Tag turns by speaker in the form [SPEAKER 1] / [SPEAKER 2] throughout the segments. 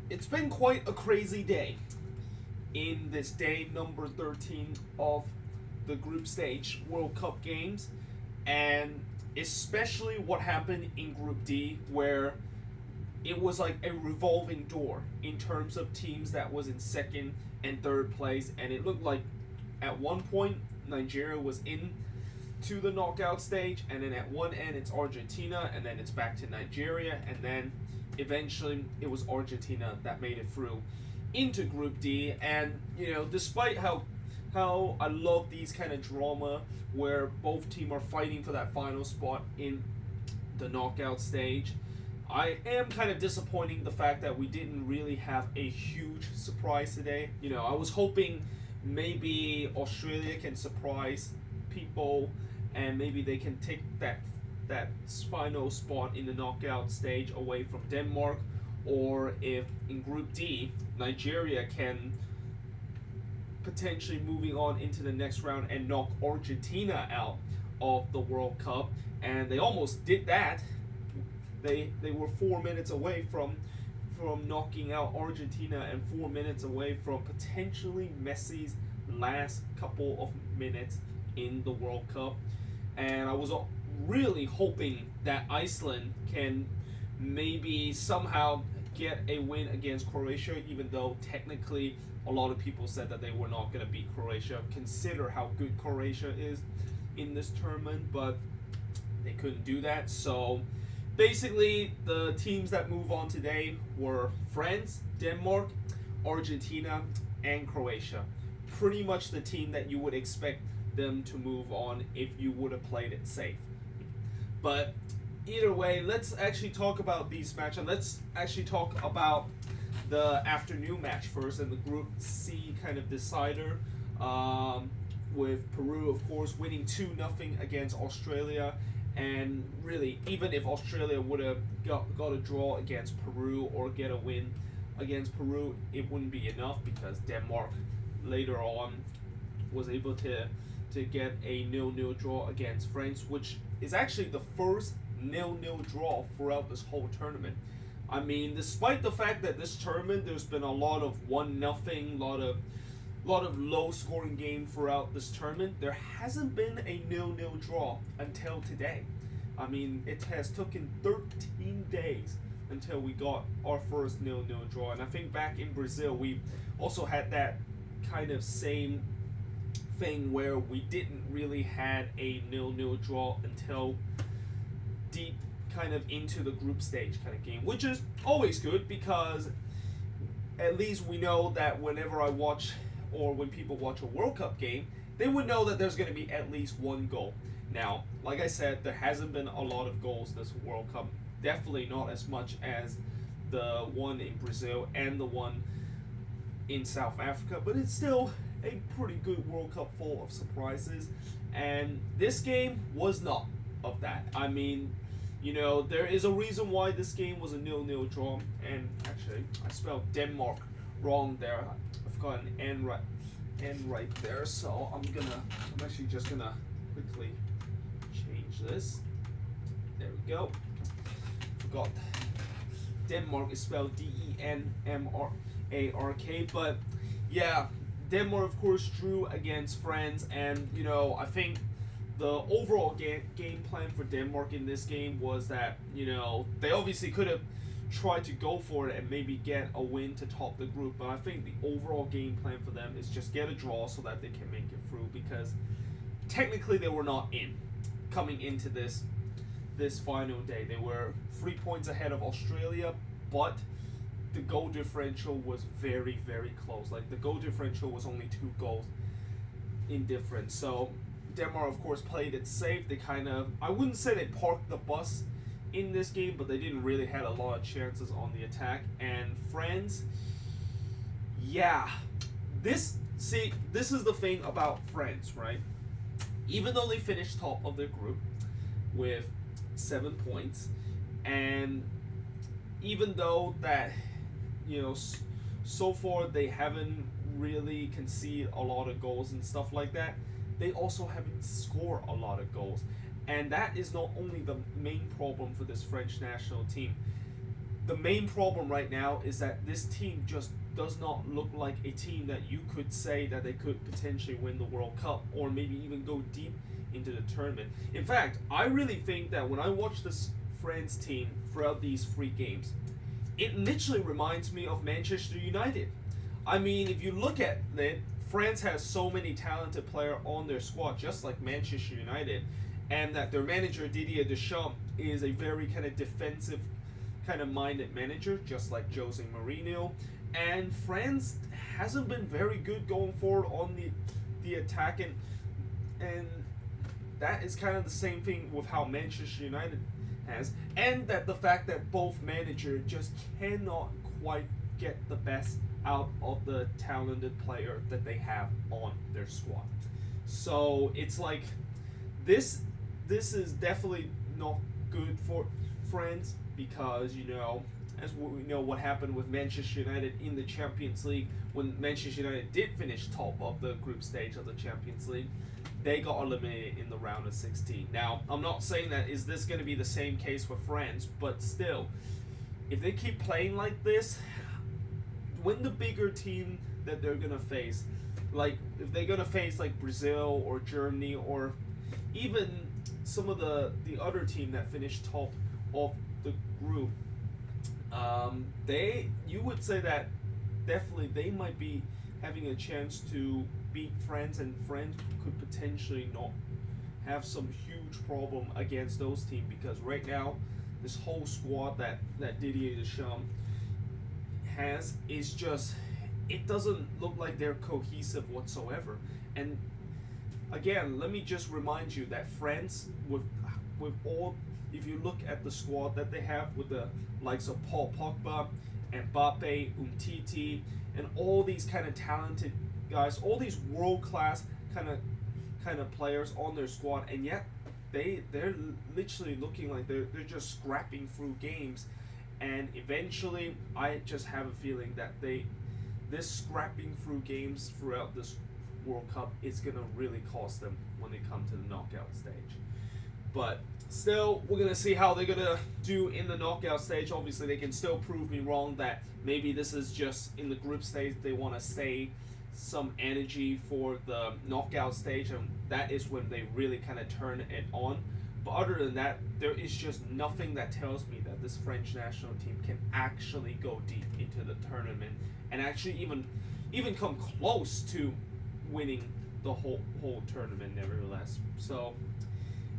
[SPEAKER 1] It's been quite a crazy day in this day number 13 of the group stage World Cup games, and especially what happened in Group D, where it was like a revolving door in terms of teams that was in second and third place, and it looked like at one point Nigeria was in to the knockout stage, and then at one end it's Argentina, and then it's back to Nigeria, and then eventually it was Argentina that made it through into Group D. And despite how I love these kind of drama where both teams are fighting for that final spot in the knockout stage, I am kind of disappointing the fact that we didn't really have a huge surprise today. I was hoping maybe Australia can surprise people and maybe they can take that final spot in the knockout stage away from Denmark, or if in Group D Nigeria can potentially moving on into the next round and knock Argentina out of the World Cup, and they almost did that. They were 4 minutes away from knocking out Argentina and 4 minutes away from potentially Messi's last couple of minutes in the World Cup. And I was really hoping that Iceland can maybe somehow get a win against Croatia, even though technically a lot of people said that they were not going to beat Croatia. Consider how good Croatia is in this tournament, but they couldn't do that. So basically, the teams that move on today were France, Denmark, Argentina, and Croatia. Pretty much the team that you would expect them to move on if you would have played it safe. But either way, let's actually talk about these matches. And let's actually talk about the afternoon match first, and the Group C kind of decider, with Peru, of course, winning 2-0 against Australia. And really, even if Australia would have got a draw against Peru or get a win against Peru, it wouldn't be enough because Denmark later on was able to get a 0-0 draw against France, which is actually the first 0-0 draw throughout this whole tournament. I mean, despite the fact that this tournament there's been a lot of 1-0, lot of low scoring game throughout this tournament, there hasn't been a 0-0 draw until today. I mean, it has taken 13 days until we got our first 0-0 draw. And I think back in Brazil, we also had that kind of same thing where we didn't really had a 0-0 draw until deep kind of into the group stage kind of game, which is always good because at least we know that whenever I watch or when people watch a World Cup game, they would know that there's going to be at least one goal. Now, like I said, there hasn't been a lot of goals this World Cup. Definitely not as much as the one in Brazil and the one in South Africa, but it's still a pretty good World Cup full of surprises. And this game was not of that. I mean, there is a reason why this game was a 0-0 draw. And actually, I spelled Denmark wrong there. I've got an N right there, so I'm actually just gonna quickly change this. There we go. Forgot Denmark is spelled Denmark, but yeah, Denmark of course drew against France, and I think the overall game plan for Denmark in this game was that they obviously could have try to go for it and maybe get a win to top the group, but I think the overall game plan for them is just get a draw so that they can make it through, because technically they were not coming into this final day. They were 3 points ahead of Australia, but the goal differential was very, very close. Like, the goal differential was only 2 goals in difference. So Denmark of course played it safe. They I wouldn't say they parked the bus in this game, but they didn't really had a lot of chances on the attack. And France, yeah, this is the thing about France, right? Even though they finished top of their group with 7 points, and even though that so far they haven't really conceded a lot of goals and stuff like that, they also haven't scored a lot of goals. And that is not only the main problem for this French national team. the main problem right now is that this team just does not look like a team that you could say that they could potentially win the World Cup or maybe even go deep into the tournament. In fact, I really think that when I watch this France team throughout these 3 games, it literally reminds me of Manchester United. I mean, if you look at it, France has so many talented players on their squad, just like Manchester United, and that their manager Didier Deschamps is a very kind of defensive kind of minded manager, just like Jose Mourinho. And France hasn't been very good going forward on the attack, and that is kind of the same thing with how Manchester United has, and that the fact that both managers just cannot quite get the best out of the talented player that they have on their squad. So it's like this is definitely not good for France, because as we know what happened with Manchester United in the Champions League. When Manchester United did finish top of the group stage of the Champions League, they got eliminated in the round of 16. Now, I'm not saying that is this going to be the same case with France, but still, if they keep playing like this, when the bigger team that they're going to face, like if they're going to face like Brazil or Germany or even some of the other team that finished top of the group, you would say that definitely they might be having a chance to beat France, and France could potentially not have some huge problem against those teams, because right now this whole squad that Didier Deschamps has is just, it doesn't look like they're cohesive whatsoever. And again, let me just remind you that France, with all, if you look at the squad that they have with the likes of Paul Pogba, Mbappe, Umtiti, and all these kind of talented guys, all these world-class kind of players on their squad, and yet they're literally looking like they're just scrapping through games, and eventually I just have a feeling that this scrapping through games throughout this World Cup is gonna really cost them when they come to the knockout stage. But still, we're going to see how they're going to do in the knockout stage. Obviously, they can still prove me wrong that maybe this is just in the group stage. They want to save some energy for the knockout stage, and that is when they really kind of turn it on. But other than that, there is just nothing that tells me that this French national team can actually go deep into the tournament and actually even come close to winning the whole tournament nevertheless. So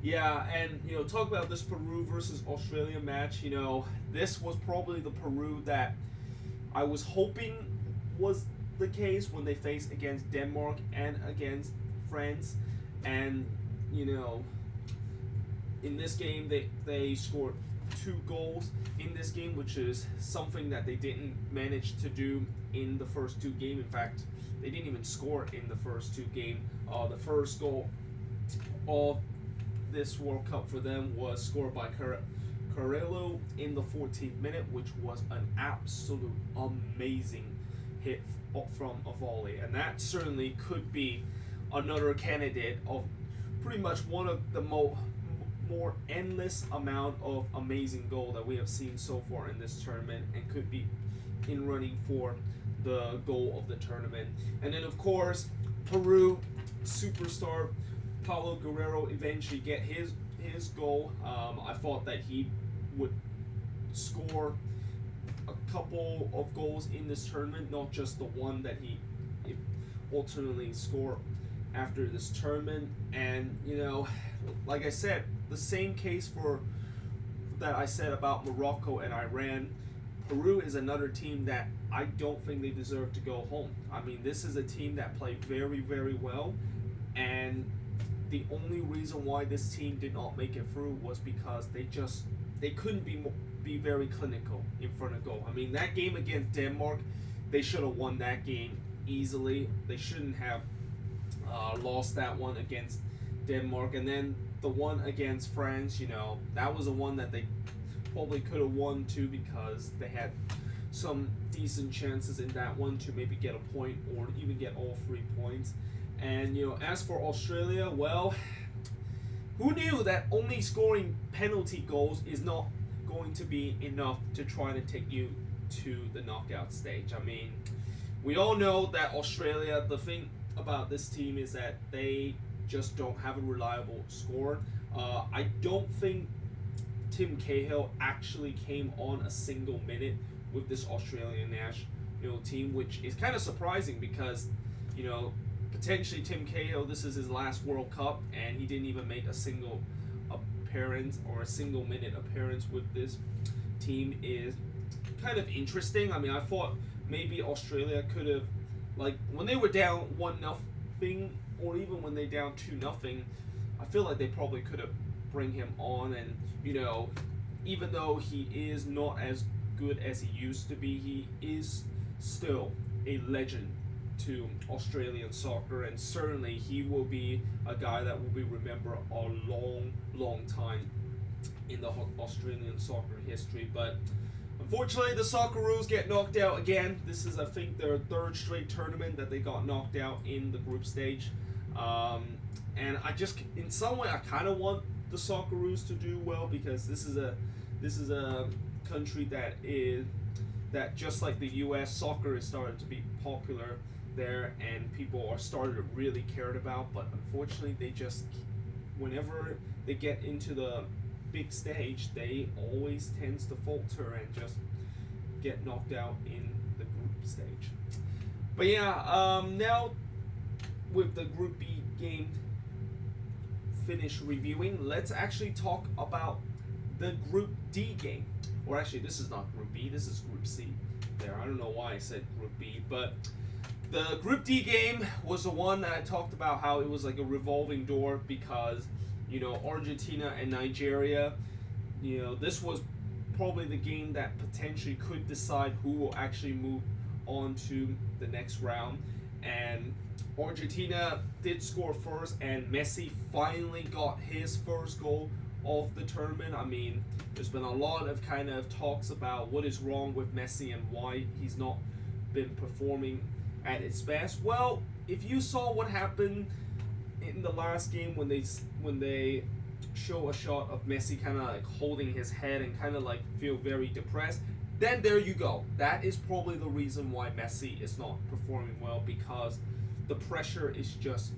[SPEAKER 1] yeah, and talk about this Peru versus Australia match. This was probably the Peru that I was hoping was the case when they faced against Denmark and against France. And in this game they scored 2 goals in this game, which is something that they didn't manage to do in the first 2 games. In fact, they didn't even score in the first 2 games. The first goal of this World Cup for them was scored by Carrillo in the 14th minute, which was an absolute amazing hit from a volley, and that certainly could be another candidate of pretty much one of the more endless amount of amazing goal that we have seen so far in this tournament, and could be in running for the goal of the tournament. And then of course, Peru superstar Paulo Guerrero eventually get his goal. I thought that he would score a couple of goals in this tournament, not just the one that he ultimately scored after this tournament. And like I said, the same case for that I said about Morocco and Iran. Peru is another team that I don't think they deserve to go home. I mean, this is a team that played very, very well, and the only reason why this team did not make it through was because they couldn't be very clinical in front of goal. I mean, that game against Denmark, they should have won that game easily. They shouldn't have lost that one against Denmark. And then the one against France, that was the one that they probably could have won too, because they had some decent chances in that one to maybe get a point or even get all 3 points. And as for Australia, well, who knew that only scoring penalty goals is not going to be enough to try to take you to the knockout stage. I mean, we all know that Australia, the thing about this team is that they just don't have a reliable score. I don't think Tim Cahill actually came on a single minute with this Australian national team, which is kind of surprising because, potentially Tim Cahill, this is his last World Cup, and he didn't even make a single appearance or a single minute appearance with this team is kind of interesting. I mean, I thought maybe Australia could have, when they were down 1-0, or even when they down 2-0, I feel like they probably could have bring him on, and even though he is not as good as he used to be, he is still a legend to Australian soccer, and certainly he will be a guy that will be remembered a long time in the Australian soccer history. But unfortunately, the Socceroos get knocked out again. This is, I think, their third straight tournament that they got knocked out in the group stage. And I just, in some way, I kind of want the Socceroos to do well, because this is a country that just like the U.S., soccer is starting to be popular there, and people are starting to really care about. But unfortunately, they just, whenever they get into the big stage, they always tends to falter and just get knocked out in the group stage. But yeah, now with the Group B game finished reviewing, let's actually talk about the Group D game. Or actually, this is not Group B, this is Group C. There, I don't know why I said Group B, but the Group D game was the one that I talked about how it was like a revolving door, because Argentina and Nigeria, this was probably the game that potentially could decide who will actually move on to the next round. And Argentina did score first, and Messi finally got his first goal of the tournament. I mean, there's been a lot of kind of talks about what is wrong with Messi and why he's not been performing at its best. Well, if you saw what happened in the last game when they show a shot of Messi kind of like holding his head and kind of like feel very depressed, then there you go. That is probably the reason why Messi is not performing well, because the pressure is just,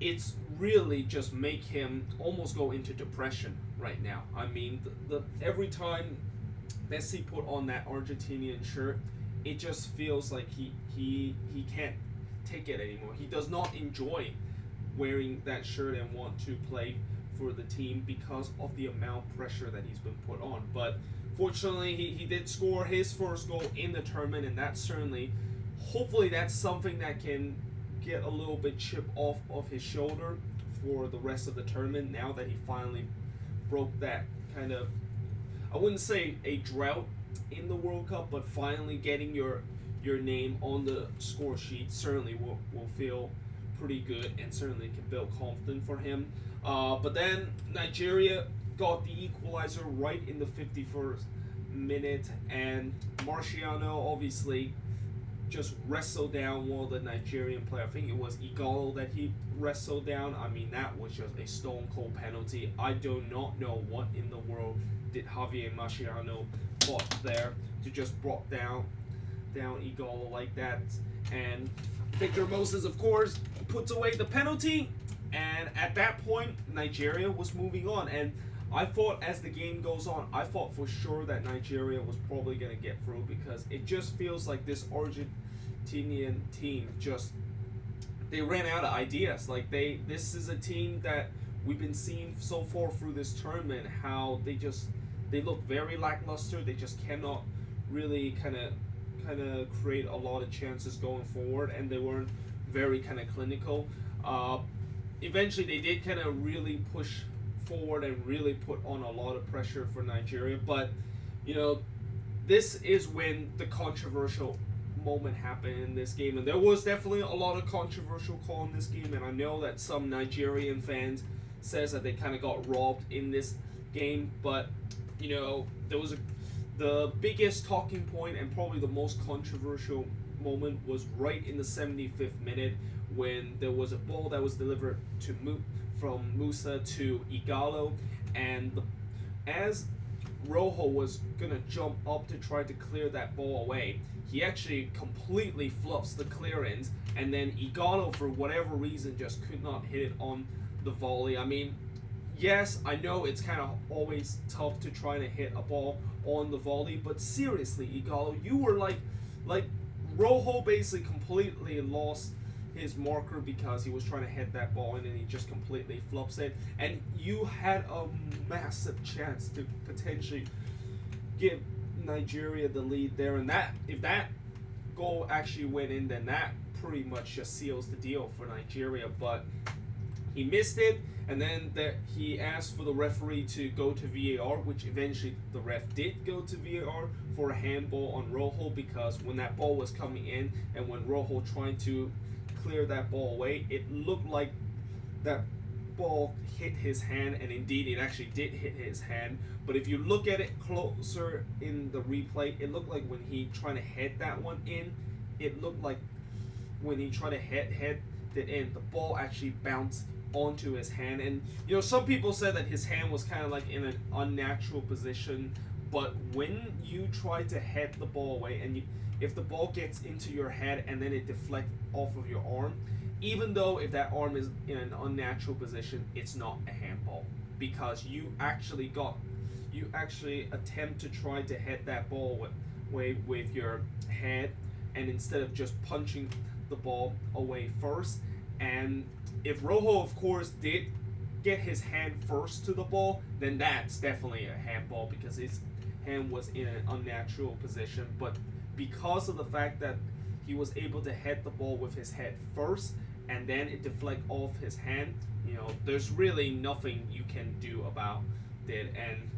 [SPEAKER 1] it's really just make him almost go into depression right now. I mean, the every time Messi put on that Argentinian shirt, it just feels like he can't take it anymore. He does not enjoy wearing that shirt and want to play for the team because of the amount of pressure that he's been put on. But fortunately, he did score his first goal in the tournament, and that's certainly, hopefully that's something that can get a little bit chip off of his shoulder for the rest of the tournament, now that he finally broke that kind of, I wouldn't say a drought in the World Cup, but finally getting your name on the score sheet certainly will feel pretty good, and certainly can build confidence for him. But then Nigeria got the equalizer right in the 51st minute, and Marciano obviously just wrestled down one of the Nigerian players. I think it was Igalo that he wrestled down. I mean, that was just a stone cold penalty. I do not know what in the world did Javier Marciano fought there to just brought down Igalo like that. And Victor Moses, of course, puts away the penalty, and at that point Nigeria was moving on. And I thought as the game goes on, I thought for sure that Nigeria was probably going to get through, because it just feels like this Argentinian team just, they ran out of ideas. Like this is a team that we've been seeing so far through this tournament, how they look very lackluster. They just cannot really kind of create a lot of chances going forward, and they weren't very kind of clinical. Eventually they did kind of really push forward and really put on a lot of pressure for Nigeria, but this is when the controversial moment happened in this game, and there was definitely a lot of controversial call in this game. And I know that some Nigerian fans says that they kind of got robbed in this game, but there was the biggest talking point and probably the most controversial moment was right in the 75th minute, when there was a ball that was delivered from Musa to Igalo, and as Rojo was gonna jump up to try to clear that ball away, he actually completely fluffs the clearance, and then Igalo, for whatever reason, just could not hit it on the volley. I mean, yes, I know it's kind of always tough to try to hit a ball on the volley, but seriously, Igalo, you were like Rojo basically completely lost his marker because he was trying to hit that ball and then he just completely flops it, and you had a massive chance to potentially give Nigeria the lead there, and that if that goal actually went in, then that pretty much just seals the deal for Nigeria. But he missed it, and then he asked for the referee to go to VAR, which eventually the ref did go to VAR for a handball on Rojo, because when that ball was coming in and when Rojo tried to clear that ball away, it looked like that ball hit his hand, and indeed it actually did hit his hand. But if you look at it closer in the replay, it looked like when he tried to head that one in, it looked like when he tried to head it in, the ball actually bounced onto his hand. And you know, some people said that his hand was kind of like in an unnatural position, but when you try to head the ball away, and if the ball gets into your head and then it deflects off of your arm, even though if that arm is in an unnatural position, it's not a handball, because you actually attempt to try to hit that ball away with your head, and instead of just punching the ball away first. And if Rojo, of course, did get his hand first to the ball, then that's definitely a handball because his hand was in an unnatural position. But because of the fact that he was able to hit the ball with his head first and then it deflect off his hand, you know, there's really nothing you can do about it. And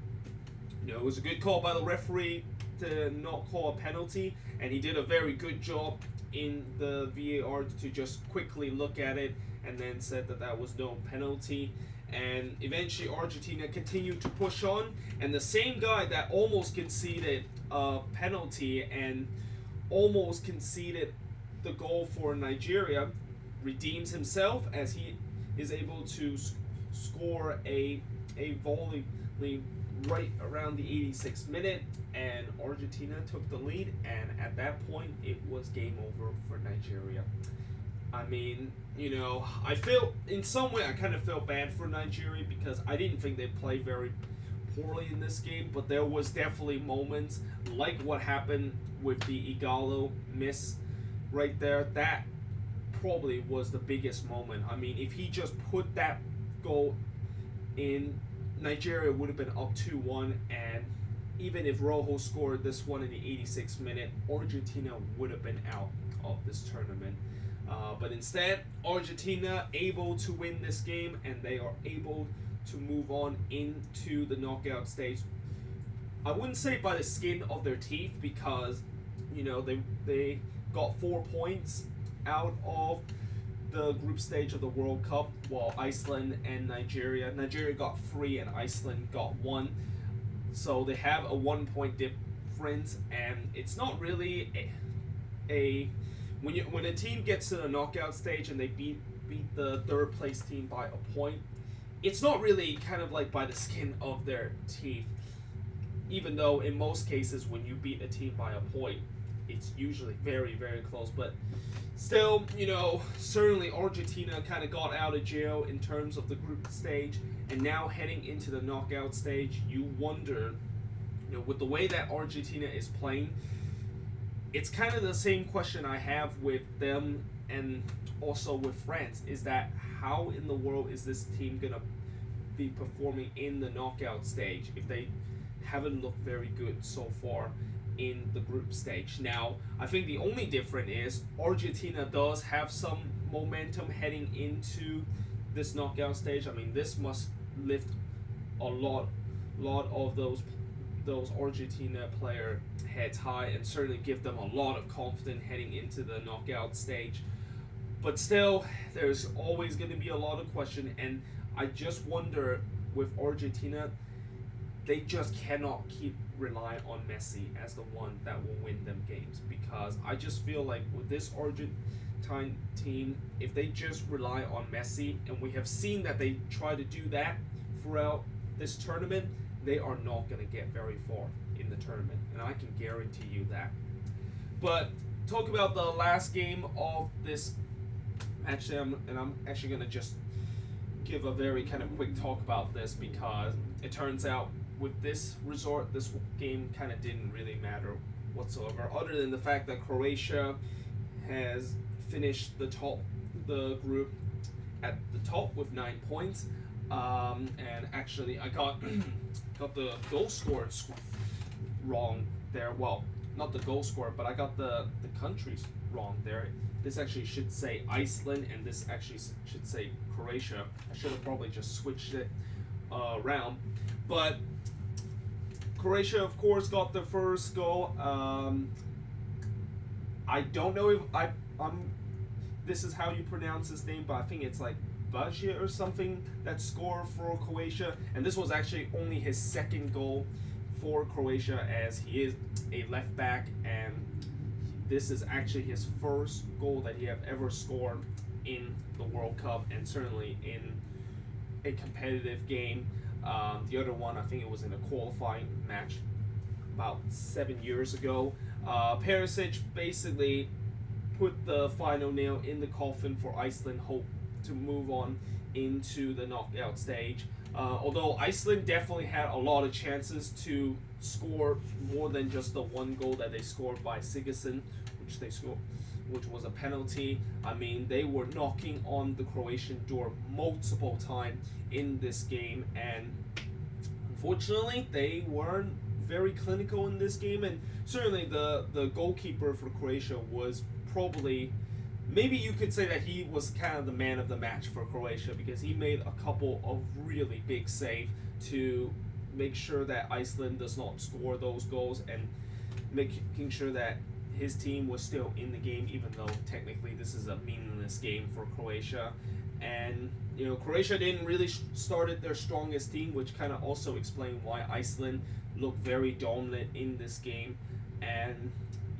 [SPEAKER 1] you know, it was a good call by the referee to not call a penalty, and he did a very good job in the VAR to just quickly look at it and then said that that was no penalty. And eventually Argentina continued to push on, and the same guy that almost conceded a penalty and almost conceded the goal for Nigeria redeems himself as he is able to score a volley right around the 86th minute, and Argentina took the lead, and at that point it was game over for Nigeria. I mean, you know, I feel in some way I kind of felt bad for Nigeria because I didn't think they played very poorly in this game, but there was definitely moments like what happened with the Igalo miss right there. That probably was the biggest moment. I mean, if he just put that goal in, Nigeria would have been up 2-1, and even if Rojo scored this one in the 86th minute, Argentina would have been out of this tournament. But instead, Argentina able to win this game, and they are able to move on into the knockout stage. I wouldn't say by the skin of their teeth, because you know they got 4 points out of the group stage of the World Cup, while Iceland and Nigeria got 3 and Iceland got 1. So they have a 1 point difference, and it's not really a when a team gets to the knockout stage and they beat the third place team by a point, it's not really kind of like by the skin of their teeth, even though in most cases when you beat a team by a point, it's usually very, very close. But still, you know, certainly Argentina kind of got out of jail in terms of the group stage, and now heading into the knockout stage, you wonder, you know, with the way that Argentina is playing, it's kind of the same question I have with them and also with France, is that how in the world is this team going to be performing in the knockout stage if they haven't looked very good so far in the group stage. Now, I think the only difference is Argentina does have some momentum heading into this knockout stage. I mean, this must lift a lot of those Argentina player heads high, and certainly give them a lot of confidence heading into the knockout stage. But still, there's always going to be a lot of question, and I just wonder with Argentina, they just cannot keep relying on Messi as the one that will win them games, because I just feel like with this Argentine team, if they just rely on Messi, and we have seen that they try to do that throughout this tournament, they are not going to get very far in the tournament, and I can guarantee you that. But talk about the last game of this match, and I'm actually going to just give a very kind of quick talk about this, because it turns out with this resort, this game kind of didn't really matter whatsoever, other than the fact that Croatia has finished the group at the top with 9 points. And actually, I got the goal scorer wrong there. Well, not the goal scorer, but I got the countries wrong there. This actually should say Iceland, and this actually should say Croatia. I should have probably just switched it around. But Croatia, of course, got the first goal. I don't know if this is how you pronounce his name, but I think it's like Bajia or something that scored for Croatia. And this was actually only his second goal for Croatia, as he is a left back, and this is actually his first goal that he have ever scored in the World Cup, and certainly in a competitive game. The other one, I think it was in a qualifying match about 7 years ago. Perisic basically put the final nail in the coffin for Iceland, hope to move on into the knockout stage. Although Iceland definitely had a lot of chances to score more than just the one goal that they scored by Sigurdsson, which was a penalty. I mean, they were knocking on the Croatian door multiple times in this game, and unfortunately, they weren't very clinical in this game. And certainly, the goalkeeper for Croatia was probably, maybe you could say that he was kind of the man of the match for Croatia, because he made a couple of really big saves to make sure that Iceland does not score those goals, and making sure that his team was still in the game, even though technically this is a meaningless game for Croatia. And Croatia didn't really start their strongest team, which kind of also explained why Iceland looked very dominant in this game. And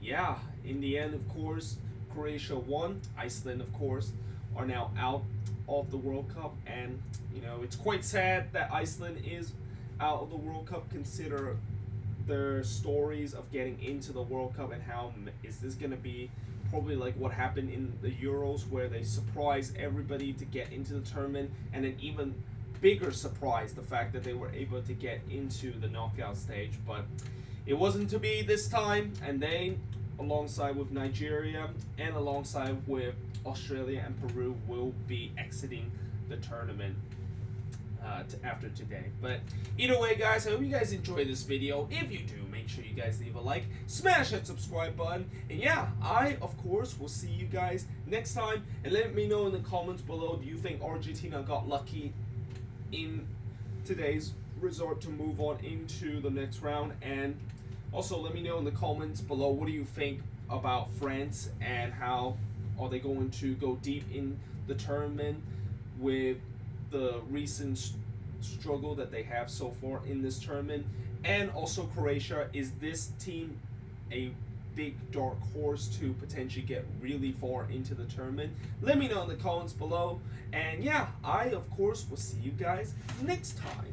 [SPEAKER 1] yeah, in the end, of course, Croatia won. Iceland, of course, are now out of the World Cup, and it's quite sad that Iceland is out of the World Cup. Consider their stories of getting into the World Cup, and how is this going to be probably like what happened in the Euros, where they surprised everybody to get into the tournament, and an even bigger surprise, the fact that they were able to get into the knockout stage. But it wasn't to be this time, and they, alongside with Nigeria and alongside with Australia and Peru, will be exiting the tournament after today. But either way, guys, I hope you guys enjoy this video. If you do, make sure you guys leave a like, smash that subscribe button, and yeah, I of course will see you guys next time. And let me know in the comments below, do you think Argentina got lucky in today's resort to move on into the next round? And also let me know in the comments below, what do you think about France, and how are they going to go deep in the tournament with the recent struggle that they have so far in this tournament? And also Croatia, is this team a big dark horse to potentially get really far into the tournament? Let me know in the comments below, and yeah, I of course will see you guys next time.